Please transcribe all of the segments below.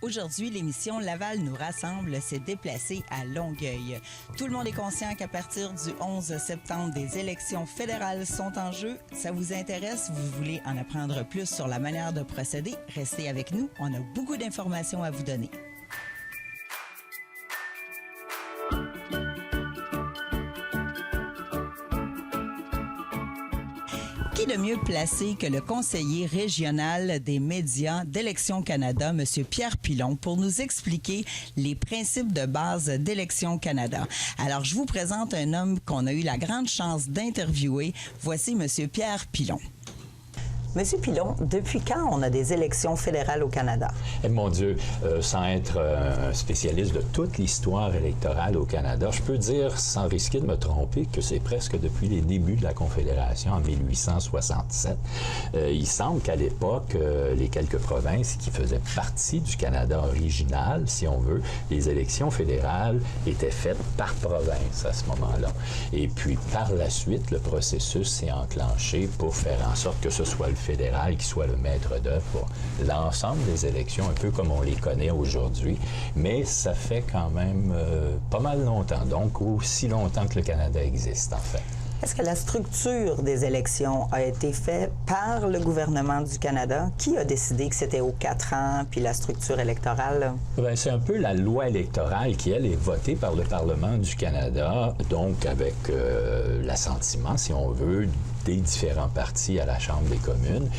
Aujourd'hui, l'émission Laval nous rassemble s'est déplacée à Longueuil. Tout le monde est conscient qu'à partir du 11 septembre, des élections fédérales sont en jeu. Ça vous intéresse? Vous voulez en apprendre plus sur la manière de procéder? Restez avec nous, on a beaucoup d'informations à vous donner. Qui de mieux placé que le conseiller régional des médias d'Élections Canada, M. Pierre Pilon, pour nous expliquer les principes de base d'Élections Canada. Alors, je vous présente un homme qu'on a eu la grande chance d'interviewer. Voici M. Pierre Pilon. Monsieur Pilon, depuis quand on a des élections fédérales au Canada? Eh, mon Dieu, sans être un spécialiste de toute l'histoire électorale au Canada, je peux dire, sans risquer de me tromper, que c'est presque depuis les débuts de la Confédération en 1867. Il semble qu'à l'époque, les quelques provinces qui faisaient partie du Canada original, si on veut, les élections fédérales étaient faites par province à ce moment-là. Et puis, par la suite, le processus s'est enclenché pour faire en sorte que ce soit le fédéral qui soit le maître d'œuvre pour l'ensemble des élections, un peu comme on les connaît aujourd'hui. Mais ça fait quand même pas mal longtemps, donc aussi longtemps que le Canada existe, en fait. Est-ce que la structure des élections a été faite par le gouvernement du Canada? Qui a décidé que c'était aux 4 ans, puis la structure électorale? Bien, c'est un peu la loi électorale qui, elle, est votée par le Parlement du Canada, donc avec l'assentiment, si on veut, des différents partis à la Chambre des communes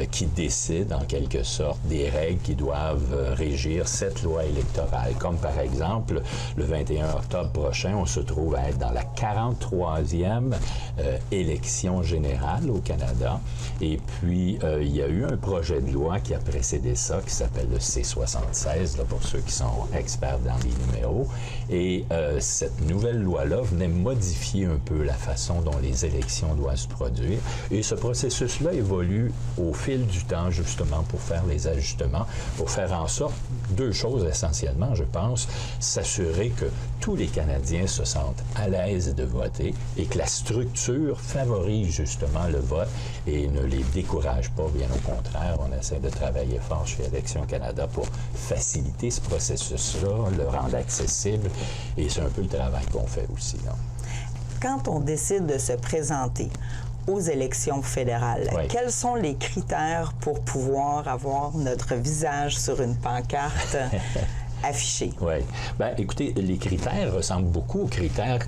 qui décident en quelque sorte des règles qui doivent régir cette loi électorale. Comme par exemple, le 21 octobre prochain, on se trouve à être dans la 43e élection générale au Canada. Et puis, il y a eu un projet de loi qui a précédé ça, qui s'appelle le C-76, là, pour ceux qui sont experts dans les numéros. Et cette nouvelle loi-là venait modifier un peu la façon dont les élections doivent se produire. Et ce processus-là évolue au fil du temps, justement, pour faire les ajustements, pour faire en sorte, deux choses essentiellement, je pense, s'assurer que tous les Canadiens se sentent à l'aise de voter et que la structure favorise justement le vote et ne les décourage pas. Bien au contraire, on essaie de travailler fort chez Élections Canada pour faciliter ce processus-là, le rendre accessible, et c'est un peu le travail qu'on fait aussi, là. Quand on décide de se présenter aux élections fédérales, oui, quels sont les critères pour pouvoir avoir notre visage sur une pancarte affichée? Oui. Bien, écoutez, les critères ressemblent beaucoup aux critères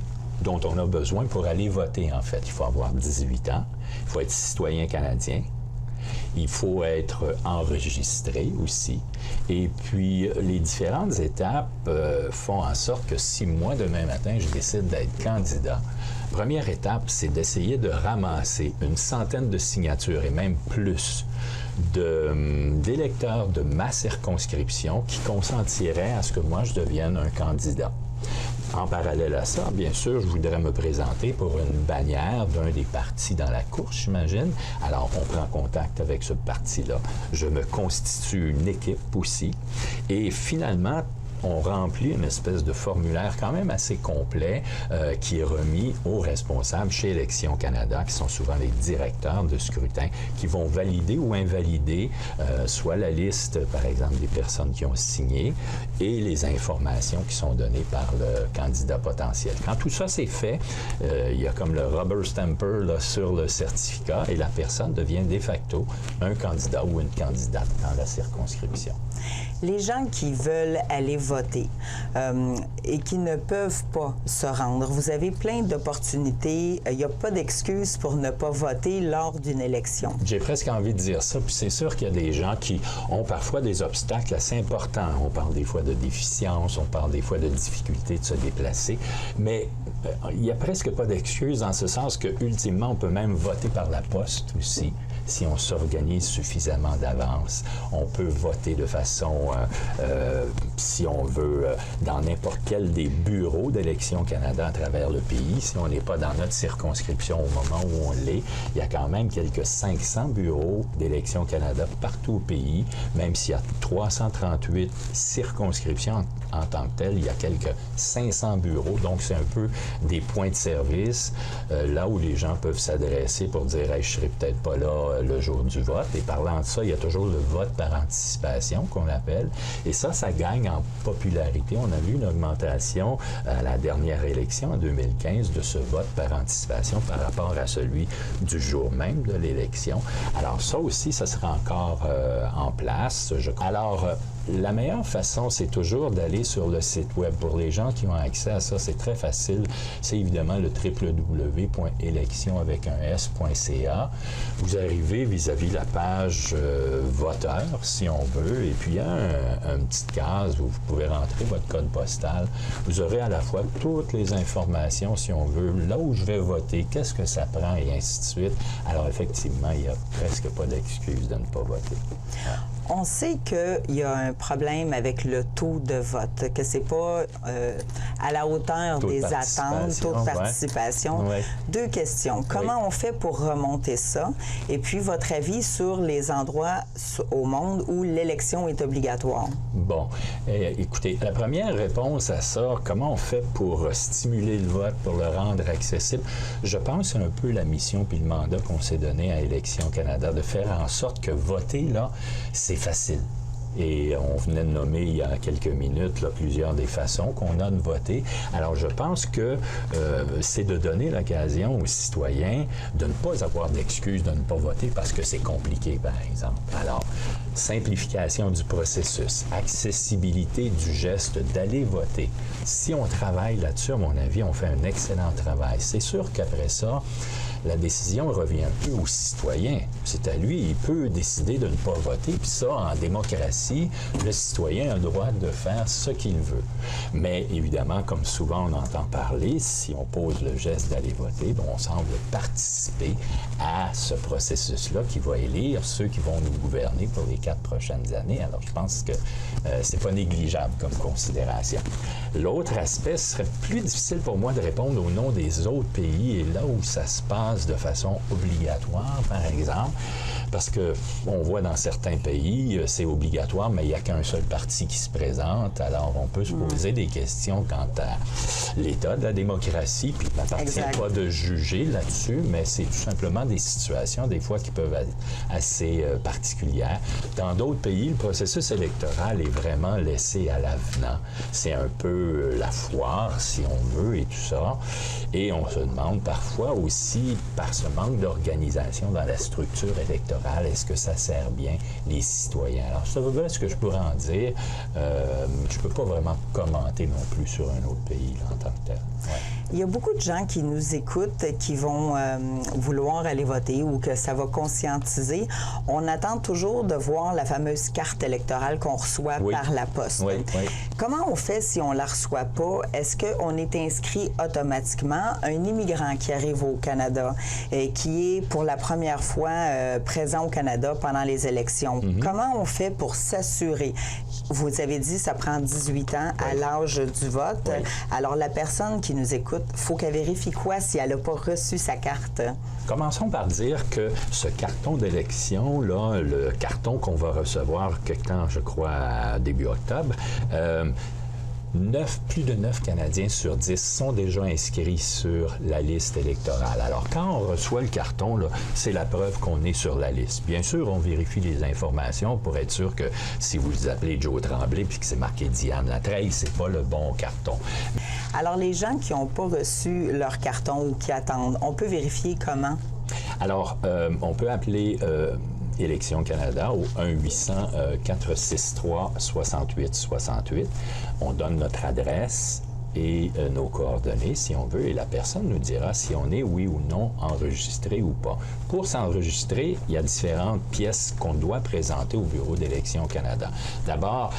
dont on a besoin pour aller voter, en fait. Il faut avoir 18 ans, il faut être citoyen canadien, il faut être enregistré aussi. Et puis, les différentes étapes font en sorte que si moi, demain matin, je décide d'être candidat, première étape, c'est d'essayer de ramasser une centaine de signatures et même plus d'électeurs de ma circonscription qui consentiraient à ce que moi, je devienne un candidat. En parallèle à ça, bien sûr, je voudrais me présenter pour une bannière d'un des partis dans la course, j'imagine. Alors, on prend contact avec ce parti-là. Je me constitue une équipe aussi. Et finalement, on remplit une espèce de formulaire quand même assez complet qui est remis aux responsables chez Élections Canada, qui sont souvent les directeurs de scrutin, qui vont valider ou invalider soit la liste, par exemple, des personnes qui ont signé et les informations qui sont données par le candidat potentiel. Quand tout ça c'est fait, il y a comme le rubber stamper là, sur le certificat et la personne devient de facto un candidat ou une candidate dans la circonscription. Les gens qui veulent aller voter et qui ne peuvent pas se rendre, vous avez plein d'opportunités. Il n'y a pas d'excuse pour ne pas voter lors d'une élection. J'ai presque envie de dire ça, puis c'est sûr qu'il y a des gens qui ont parfois des obstacles assez importants. On parle des fois de déficience, on parle des fois de difficulté de se déplacer, mais il n'y a presque pas d'excuse en ce sens que, ultimement, on peut même voter par la poste aussi. Si on s'organise suffisamment d'avance, on peut voter de façon, si on veut, dans n'importe quel des bureaux d'Élections Canada à travers le pays. Si on n'est pas dans notre circonscription au moment où on l'est, il y a quand même quelques 500 bureaux d'Élections Canada partout au pays, même s'il y a 338 circonscriptions en tant que tel. Il y a quelques 500 bureaux, donc c'est un peu des points de service, là où les gens peuvent s'adresser pour dire hey, « je serai peut-être pas là le jour du vote ». Et parlant de ça, il y a toujours le vote par anticipation qu'on appelle. Et ça gagne en popularité. On a vu une augmentation à la dernière élection en 2015 de ce vote par anticipation par rapport à celui du jour même de l'élection. Alors ça aussi, ça sera encore en place. Alors, la meilleure façon, c'est toujours d'aller sur le site web. Pour les gens qui ont accès à ça, c'est très facile. C'est évidemment le www.élection.ca. Vous arrivez vis-à-vis la page voteur, si on veut, et puis il y a une petite case où vous pouvez rentrer votre code postal. Vous aurez à la fois toutes les informations, si on veut, là où je vais voter, qu'est-ce que ça prend, et ainsi de suite. Alors effectivement, il n'y a presque pas d'excuse de ne pas voter. On sait qu'il y a un problème avec le taux de vote, que c'est pas à la hauteur des attentes, taux de participation. Ouais. Deux questions. Comment on fait pour remonter ça? Et puis, votre avis sur les endroits au monde où l'élection est obligatoire? Bon, écoutez, la première réponse à ça, comment on fait pour stimuler le vote, pour le rendre accessible? Je pense que c'est un peu la mission puis le mandat qu'on s'est donné à Élections Canada, de faire en sorte que voter, là, c'est facile. Et on venait de nommer il y a quelques minutes là, plusieurs des façons qu'on a de voter. Alors, je pense que c'est de donner l'occasion aux citoyens de ne pas avoir d'excuses de ne pas voter parce que c'est compliqué, par exemple. Alors, simplification du processus, accessibilité du geste d'aller voter. Si on travaille là-dessus, à mon avis, on fait un excellent travail. C'est sûr qu'après ça, la décision revient un peu au citoyen. C'est à lui, il peut décider de ne pas voter. Puis ça, en démocratie, le citoyen a le droit de faire ce qu'il veut. Mais évidemment, comme souvent on entend parler, si on pose le geste d'aller voter, bon, on semble participer à ce processus-là qui va élire ceux qui vont nous gouverner pour les 4 prochaines années. Alors, je pense que c'est pas négligeable comme considération. L'autre aspect, ce serait plus difficile pour moi de répondre au nom des autres pays et là où ça se passe de façon obligatoire, par exemple, parce qu'on voit dans certains pays, c'est obligatoire, mais il n'y a qu'un seul parti qui se présente. Alors, on peut se poser des questions quant à l'état de la démocratie, puis il n'appartient pas de juger là-dessus, mais c'est tout simplement des situations, des fois, qui peuvent être assez particulières. Dans d'autres pays, le processus électoral est vraiment laissé à l'avenant. C'est un peu la foire, si on veut, et tout ça. Et on se demande parfois aussi, par ce manque d'organisation dans la structure électorale, est-ce que ça sert bien les citoyens? Alors, c'est ce que je pourrais en dire. Je ne peux pas vraiment commenter non plus sur un autre pays là, en tant que tel. Ouais. Il y a beaucoup de gens qui nous écoutent, qui vont vouloir aller voter ou que ça va conscientiser. On attend toujours de voir la fameuse carte électorale qu'on reçoit par la poste. Oui. Comment on fait si on ne la reçoit pas? Est-ce qu'on est inscrit automatiquement? Un immigrant qui arrive au Canada et qui est pour la première fois présent au Canada pendant les élections, comment on fait pour s'assurer? Vous avez dit ça prend 18 ans à l'âge du vote. Alors, la personne qui nous écoute, il faut qu'elle vérifie quoi si elle n'a pas reçu sa carte? Commençons par dire que ce carton d'élection, là, le carton qu'on va recevoir quelque temps, je crois, début octobre, plus de 9 Canadiens sur 10 sont déjà inscrits sur la liste électorale. Alors, quand on reçoit le carton, là, c'est la preuve qu'on est sur la liste. Bien sûr, on vérifie les informations pour être sûr que si vous appelez Joe Tremblay puis que c'est marqué Diane Latreille, c'est pas le bon carton. Alors, les gens qui n'ont pas reçu leur carton ou qui attendent, on peut vérifier comment? Alors, on peut appeler Élections Canada au 1-800-463-6868. On donne notre adresse et nos coordonnées, si on veut, et la personne nous dira si on est, oui ou non, enregistré ou pas. Pour s'enregistrer, il y a différentes pièces qu'on doit présenter au Bureau d'Élections Canada. D'abord,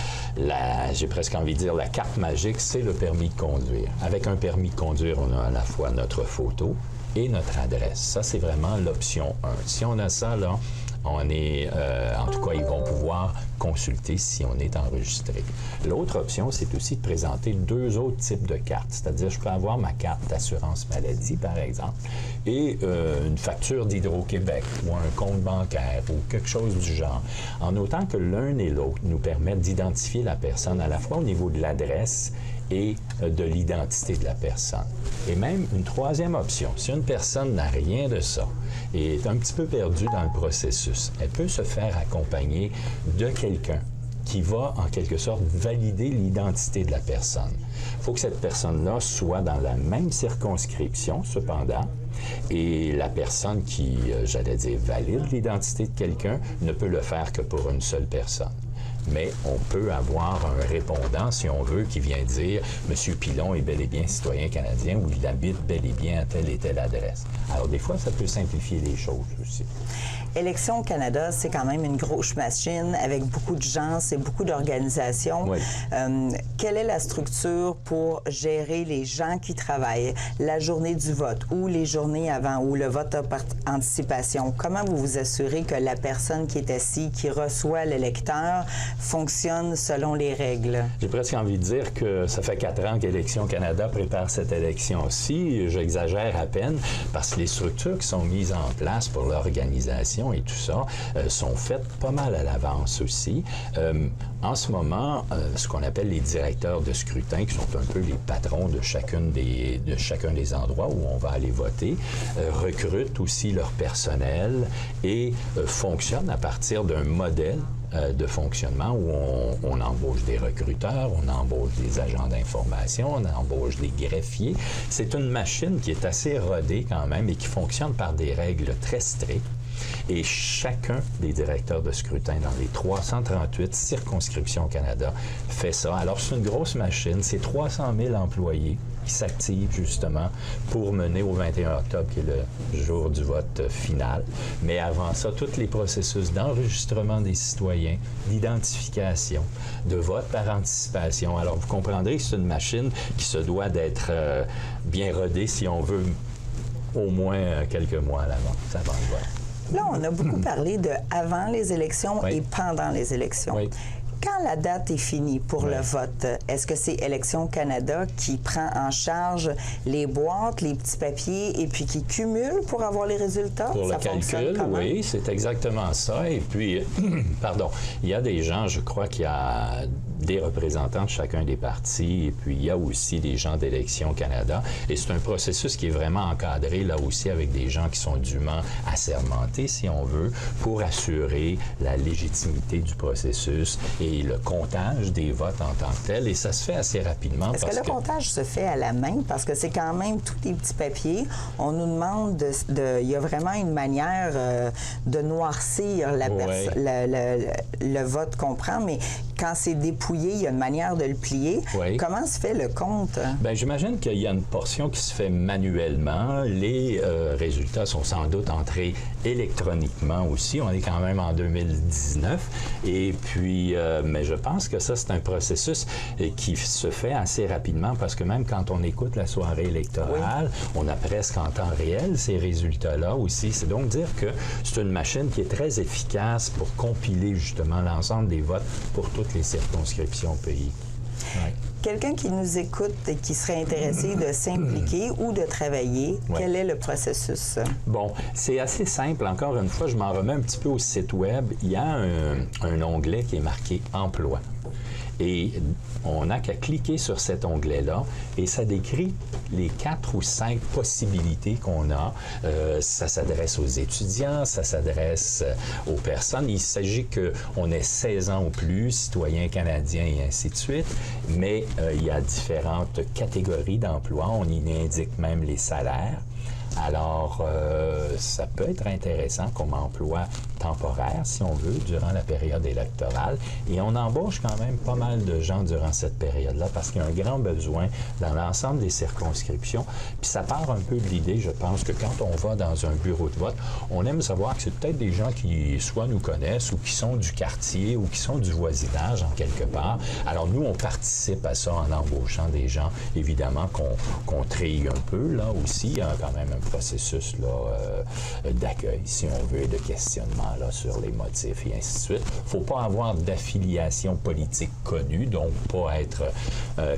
j'ai presque envie de dire, la carte magique, c'est le permis de conduire. Avec un permis de conduire, on a à la fois notre photo et notre adresse. Ça, c'est vraiment l'option 1. Si on a ça, là, En tout cas, ils vont pouvoir consulter si on est enregistré. L'autre option, c'est aussi de présenter 2 autres types de cartes. C'est-à-dire, je peux avoir ma carte d'assurance maladie, par exemple, et une facture d'Hydro-Québec ou un compte bancaire ou quelque chose du genre. En autant que l'un et l'autre nous permettent d'identifier la personne à la fois au niveau de l'adresse et de l'identité de la personne. Et même une troisième option, si une personne n'a rien de ça et est un petit peu perdue dans le processus, elle peut se faire accompagner de quelqu'un qui va, en quelque sorte, valider l'identité de la personne. Il faut que cette personne-là soit dans la même circonscription, cependant, et la personne qui, j'allais dire, valide l'identité de quelqu'un ne peut le faire que pour une seule personne. Mais on peut avoir un répondant, si on veut, qui vient dire « M. Pilon est bel et bien citoyen canadien » ou « Il habite bel et bien à telle et telle adresse ». Alors, des fois, ça peut simplifier les choses aussi. Élections Canada, c'est quand même une grosse machine avec beaucoup de gens, c'est beaucoup d'organisations. Oui. Quelle est la structure pour gérer les gens qui travaillent, la journée du vote ou les journées avant ou le vote par anticipation? Comment vous vous assurez que la personne qui est assise, qui reçoit l'électeur, fonctionne selon les règles? J'ai presque envie de dire que ça fait 4 ans qu'Élections Canada prépare cette élection-ci. J'exagère à peine parce que les structures qui sont mises en place pour l'organisation et tout ça sont faites pas mal à l'avance aussi. En ce moment, ce qu'on appelle les directeurs de scrutin, qui sont un peu les patrons de chacun des endroits où on va aller voter, recrutent aussi leur personnel et fonctionnent à partir d'un modèle de fonctionnement où on embauche des recruteurs, on embauche des agents d'information, on embauche des greffiers. C'est une machine qui est assez rodée quand même et qui fonctionne par des règles très strictes. Et chacun des directeurs de scrutin dans les 338 circonscriptions au Canada fait ça. Alors, c'est une grosse machine. C'est 300 000 employés qui s'activent justement pour mener au 21 octobre, qui est le jour du vote final. Mais avant ça, tous les processus d'enregistrement des citoyens, d'identification, de vote par anticipation. Alors, vous comprendrez que c'est une machine qui se doit d'être bien rodée, si on veut, au moins quelques mois à l'avance, avant le vote. Là, on a beaucoup parlé de avant les élections et pendant les élections. Oui. Quand la date est finie pour le vote, est-ce que c'est Élections Canada qui prend en charge les boîtes, les petits papiers et puis qui cumule pour avoir les résultats? Pour le calcul, oui, c'est exactement ça. Et puis, pardon, il y a des gens, je crois qu'il y a des représentants de chacun des partis, et puis il y a aussi des gens d'Élections Canada. Et c'est un processus qui est vraiment encadré, là aussi, avec des gens qui sont dûment assermentés, si on veut, pour assurer la légitimité du processus et le comptage des votes en tant que tel. Et ça se fait assez rapidement. Est-ce que le comptage se fait à la main? Parce que c'est quand même tous les petits papiers. On nous demande il y a vraiment une manière de noircir le vote qu'on prend, mais quand c'est dépouillé, il y a une manière de le plier. Oui. Comment se fait le compte? Bien, j'imagine qu'il y a une portion qui se fait manuellement. Les résultats sont sans doute entrés électroniquement aussi. On est quand même en 2019. Et puis, mais je pense que ça, c'est un processus qui se fait assez rapidement parce que même quand on écoute la soirée électorale, on a presque en temps réel ces résultats-là aussi. C'est donc dire que c'est une machine qui est très efficace pour compiler justement l'ensemble des votes pour toutes les circonscriptions au pays. Ouais. Quelqu'un qui nous écoute et qui serait intéressé de s'impliquer ou de travailler, quel est le processus? Bon, c'est assez simple. Encore une fois, je m'en remets un petit peu au site Web. Il y a un onglet qui est marqué « Emploi ». Et on n'a qu'à cliquer sur cet onglet-là et ça décrit les 4 ou 5 possibilités qu'on a. Ça s'adresse aux étudiants, ça s'adresse aux personnes. Il s'agit qu'on ait 16 ans ou plus, citoyens canadiens et ainsi de suite. Mais il y a différentes catégories d'emplois. On y indique même les salaires. Alors, ça peut être intéressant comme emploi temporaire, si on veut, durant la période électorale. Et on embauche quand même pas mal de gens durant cette période-là parce qu'il y a un grand besoin dans l'ensemble des circonscriptions. Puis ça part un peu de l'idée, je pense, que quand on va dans un bureau de vote, on aime savoir que c'est peut-être des gens qui soit nous connaissent ou qui sont du quartier ou qui sont du voisinage en quelque part. Alors nous, on participe à ça en embauchant des gens, évidemment, qu'on trigue un peu, là aussi. Il y a quand même un processus là, d'accueil, si on veut, et de questionnement là, sur les motifs et ainsi de suite. Il ne faut pas avoir d'affiliation politique connue, donc pas être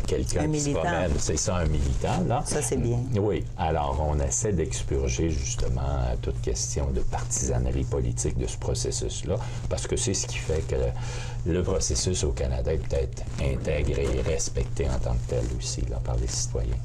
quelqu'un qui se promène. C'est ça, un militant, là. Ça, c'est bien. Oui. Alors, on essaie d'expurger, justement, toute question de partisanerie politique de ce processus-là, parce que c'est ce qui fait que le processus au Canada est peut-être intégré et respecté en tant que tel aussi, là, par les citoyens.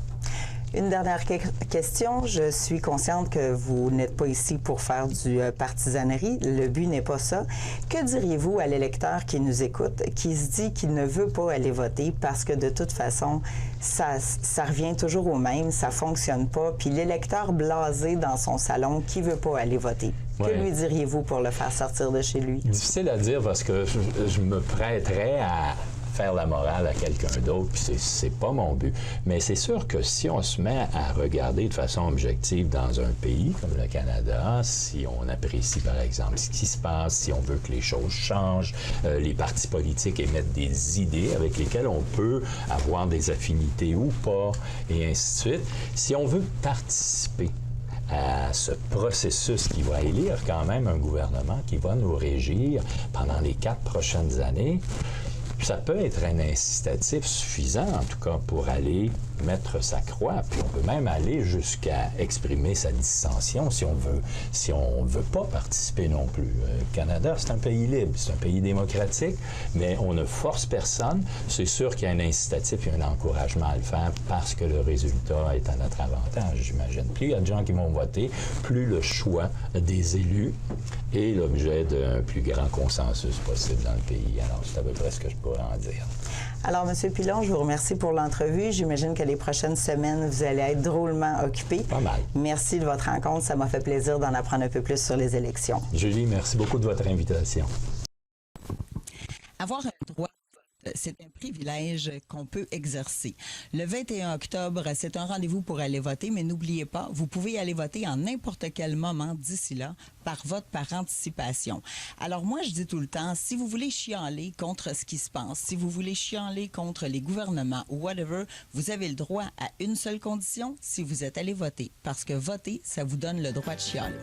Une dernière question. Je suis consciente que vous n'êtes pas ici pour faire du partisanerie. Le but n'est pas ça. Que diriez-vous à l'électeur qui nous écoute, qui se dit qu'il ne veut pas aller voter parce que de toute façon, ça revient toujours au même, ça fonctionne pas. Puis l'électeur blasé dans son salon qui veut pas aller voter. Que lui diriez-vous pour le faire sortir de chez lui? Difficile à dire parce que je me prêterais à faire la morale à quelqu'un d'autre, puis c'est pas mon but. Mais c'est sûr que si on se met à regarder de façon objective dans un pays comme le Canada, si on apprécie par exemple ce qui se passe, si on veut que les choses changent, les partis politiques émettent des idées avec lesquelles on peut avoir des affinités ou pas, et ainsi de suite. Si on veut participer à ce processus qui va élire quand même un gouvernement qui va nous régir pendant les 4 prochaines années, ça peut être un incitatif suffisant, en tout cas, pour aller mettre sa croix. Puis on peut même aller jusqu'à exprimer sa dissension si on veut pas participer non plus. Le Canada, c'est un pays libre, c'est un pays démocratique, mais on ne force personne. C'est sûr qu'il y a un incitatif et un encouragement à le faire parce que le résultat est à notre avantage, j'imagine. Plus il y a de gens qui vont voter, plus le choix des élus est l'objet d'un plus grand consensus possible dans le pays. Alors, c'est à peu près ce que je pourrais en dire. Alors, M. Pilon, je vous remercie pour l'entrevue. J'imagine que les prochaines semaines, vous allez être drôlement occupé. Pas mal. Merci de votre rencontre. Ça m'a fait plaisir d'en apprendre un peu plus sur les élections. Julie, merci beaucoup de votre invitation. Avoir un droit, c'est un privilège qu'on peut exercer. Le 21 octobre, c'est un rendez-vous pour aller voter, mais n'oubliez pas, vous pouvez aller voter en n'importe quel moment d'ici là par vote par anticipation. Alors moi, je dis tout le temps, si vous voulez chialer contre ce qui se passe, si vous voulez chialer contre les gouvernements ou whatever, vous avez le droit à une seule condition, si vous êtes allé voter. Parce que voter, ça vous donne le droit de chialer.